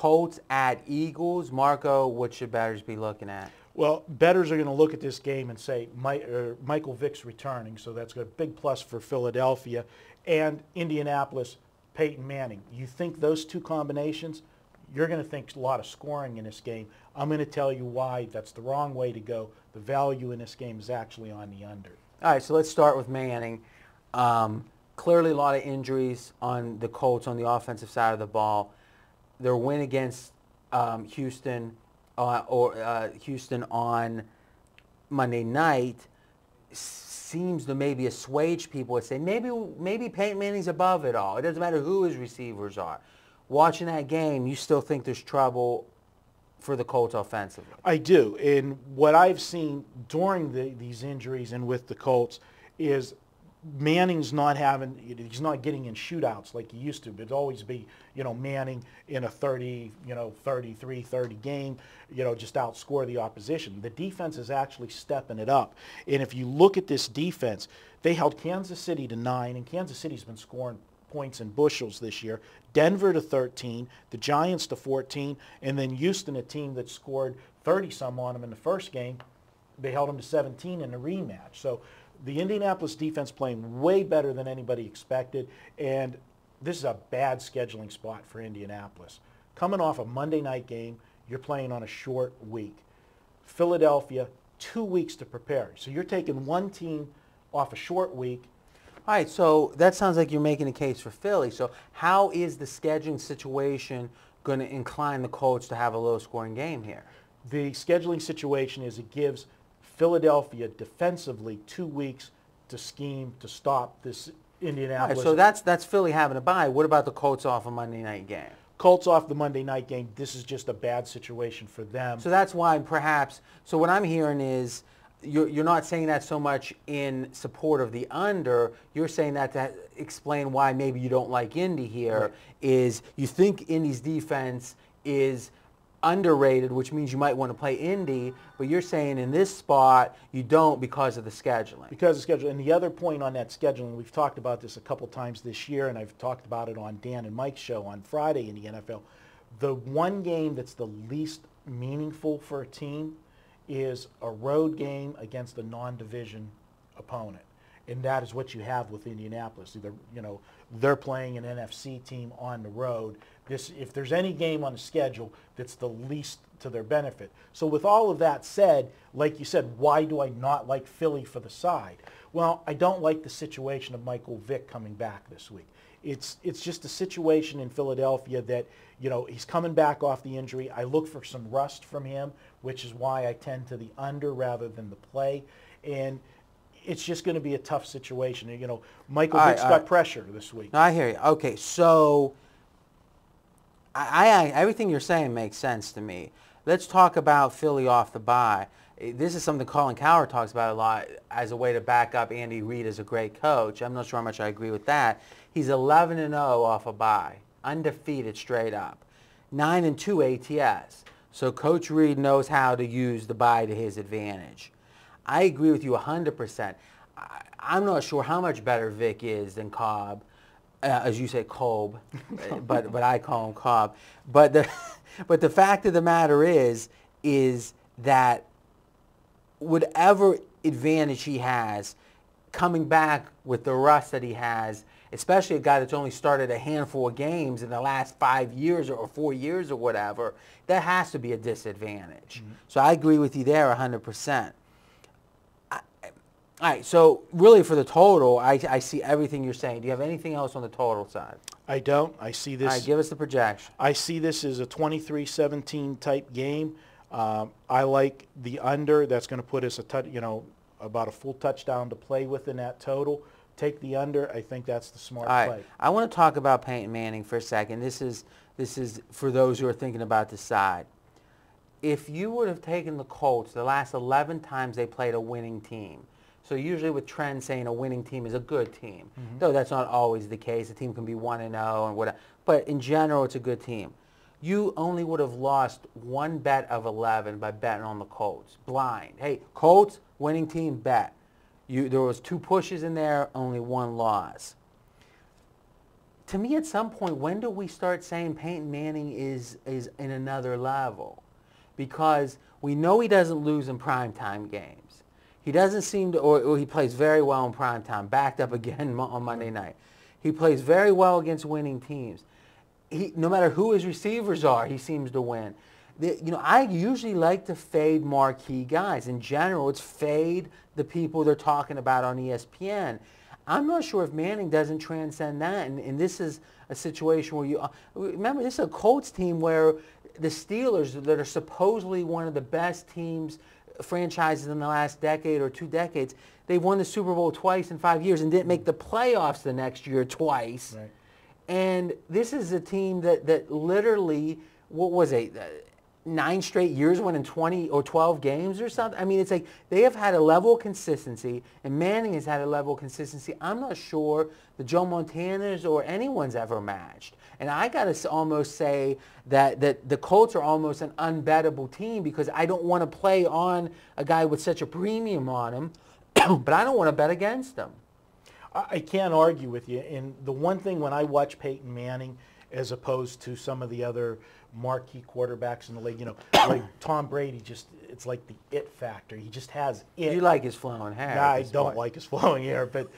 Colts at Eagles. Marco, what should bettors be looking at? Well, bettors are going to look at this game and say Michael Vick's returning, so that's a big plus for Philadelphia. And Indianapolis, Peyton Manning. You think those two combinations, you're going to think a lot of scoring in this game. I'm going to tell you why that's the wrong way to go. The value in this game is actually on the under. All right, so let's start with Manning. Clearly a lot of injuries on the Colts on the offensive side of the ball. Their win against Houston on Monday night seems to maybe assuage people and say maybe Peyton Manning's above it all. It doesn't matter who his receivers are. Watching that game, you still think there's trouble for the Colts offensively? I do. And what I've seen during these injuries and with the Colts is Manning's he's not getting in shootouts like he used to. It'd always be, Manning in a 33-30 game, just outscore the opposition. The defense is actually stepping it up. And if you look at this defense, they held Kansas City to 9, and Kansas City's been scoring points in bushels this year. Denver to 13, the Giants to 14, and then Houston, a team that scored 30-some on them in the first game, they held them to 17 in the rematch. So the Indianapolis defense playing way better than anybody expected, and this is a bad scheduling spot for Indianapolis. Coming off a Monday night game, you're playing on a short week. Philadelphia, 2 weeks to prepare. So you're taking one team off a short week. All right, so that sounds like you're making a case for Philly. So how is the scheduling situation going to incline the Colts to have a low-scoring game here? The scheduling situation is it gives Philadelphia defensively 2 weeks to scheme to stop this Indianapolis. All right, so that's Philly having a bye. What about the Colts off a Monday night game? Colts off the Monday night game, this is just a bad situation for them. So that's why perhaps, so what I'm hearing is you're not saying that so much in support of the under. You're saying that to explain why maybe you don't like Indy here, right. Is you think Indy's defense is underrated, which means you might want to play Indy, but you're saying in this spot you don't because of the scheduling. Because of the schedule. And the other point on that scheduling, we've talked about this a couple times this year, and I've talked about it on Dan and Mike's show on Friday in the NFL. The one game that's the least meaningful for a team is a road game against a non-division opponent. And that is what you have with Indianapolis. They're playing an NFC team on the road. If there's any game on the schedule that's the least to their benefit. So with all of that said, like you said, why do I not like Philly for the side? Well, I don't like the situation of Michael Vick coming back this week. It's just a situation in Philadelphia that, he's coming back off the injury. I look for some rust from him, which is why I tend to the under rather than the play. And it's just going to be a tough situation. Michael Vick's got pressure this week. No, I hear you. Okay, so I everything you're saying makes sense to me. Let's talk about Philly off the bye. This is something Colin Cowherd talks about a lot as a way to back up Andy Reid as a great coach. I'm not sure how much I agree with that. He's 11-0 off a bye, undefeated straight up, 9-2 ATS. So Coach Reid knows how to use the bye to his advantage. I agree with you 100%. I'm not sure how much better Vick is than Cobb, as you say Kolb, but I call him Cobb. But the fact of the matter is that whatever advantage he has, coming back with the rust that he has, especially a guy that's only started a handful of games in the last 5 years or 4 years or whatever, that has to be a disadvantage. Mm-hmm. So I agree with you there 100%. All right, so really for the total, I see everything you're saying. Do you have anything else on the total side? I don't. I see this. All right, give us the projection. I see this as a 23-17 type game. I like the under. That's going to put us about a full touchdown to play with in that total. Take the under. I think that's the smart play. I want to talk about Peyton Manning for a second. This is for those who are thinking about the side. If you would have taken the Colts the last 11 times they played a winning team, so usually with trends saying a winning team is a good team, though that's not always the case. A team can be 1-0 and whatever, but in general it's a good team. You only would have lost one bet of 11 by betting on the Colts, blind. Hey, Colts, winning team, bet. There was 2 pushes in there, only 1 loss. to me, at some point, when do we start saying Peyton Manning is in another level? Because we know he doesn't lose in primetime games. He doesn't seem to, or he plays very well in primetime, backed up again on Monday night. He plays very well against winning teams. No matter who his receivers are, he seems to win. I usually like to fade marquee guys. In general, it's fade the people they're talking about on ESPN. I'm not sure if Manning doesn't transcend that, and this is a situation where remember, this is a Colts team where the Steelers, that are supposedly one of the best teams, franchises in the last decade or 2 decades, they won the Super Bowl twice in 5 years and didn't make the playoffs the next year twice. Right. And this is a team that literally, what was it, 9 straight years winning 20 or 12 games or something? I mean, it's like they have had a level of consistency, and Manning has had a level of consistency I'm not sure the Joe Montanas or anyone's ever matched. And I got to almost say that the Colts are almost an unbettable team, because I don't want to play on a guy with such a premium on him, but I don't want to bet against him. I can't argue with you. And the one thing when I watch Peyton Manning, as opposed to some of the other marquee quarterbacks in the league, like Tom Brady, it's like the it factor. He just has it. You like his flowing hair. I don't like his flowing hair, but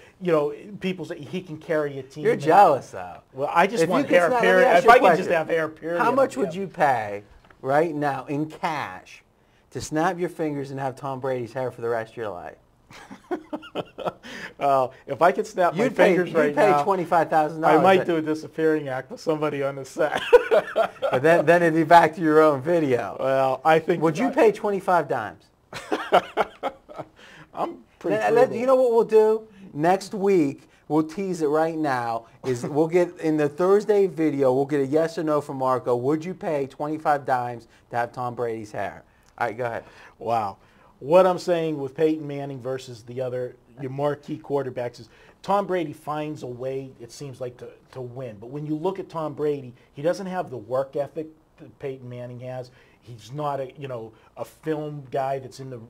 people say he can carry a team. You're jealous, though. Well, I just want hair, period. If I could just have hair, period. How much would you pay right now in cash to snap your fingers and have Tom Brady's hair for the rest of your life? If I could snap my fingers right now, you'd pay $25,000. I might do a disappearing act with somebody on the set. But then it'd be back to your own video. Well, I think. Would you pay 25 dimes? I'm pretty. You know what we'll do? Next week, we'll tease it right now. We'll get in the Thursday video. We'll get a yes or no from Marco. Would you pay 25 dimes to have Tom Brady's hair? All right, go ahead. Wow. What I'm saying with Peyton Manning versus your marquee quarterbacks is Tom Brady finds a way, it seems like, to win. But when you look at Tom Brady, he doesn't have the work ethic that Peyton Manning has. He's not a film guy that's in the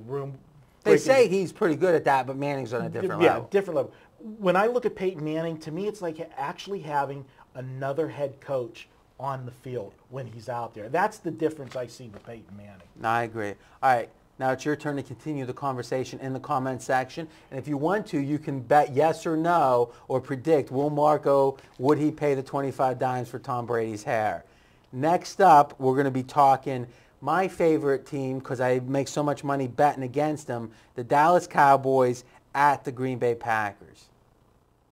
room. They say he's pretty good at that, but Manning's on a different level. Yeah, different level. When I look at Peyton Manning, to me it's like actually having another head coach on the field when he's out there. That's the difference I see with Peyton Manning. No, I agree. All right. Now it's your turn to continue the conversation in the comment section. And if you want to, you can bet yes or no or predict, will Marco, would he pay the 25 dimes for Tom Brady's hair? Next up, we're going to be talking my favorite team, because I make so much money betting against them, the Dallas Cowboys at the Green Bay Packers.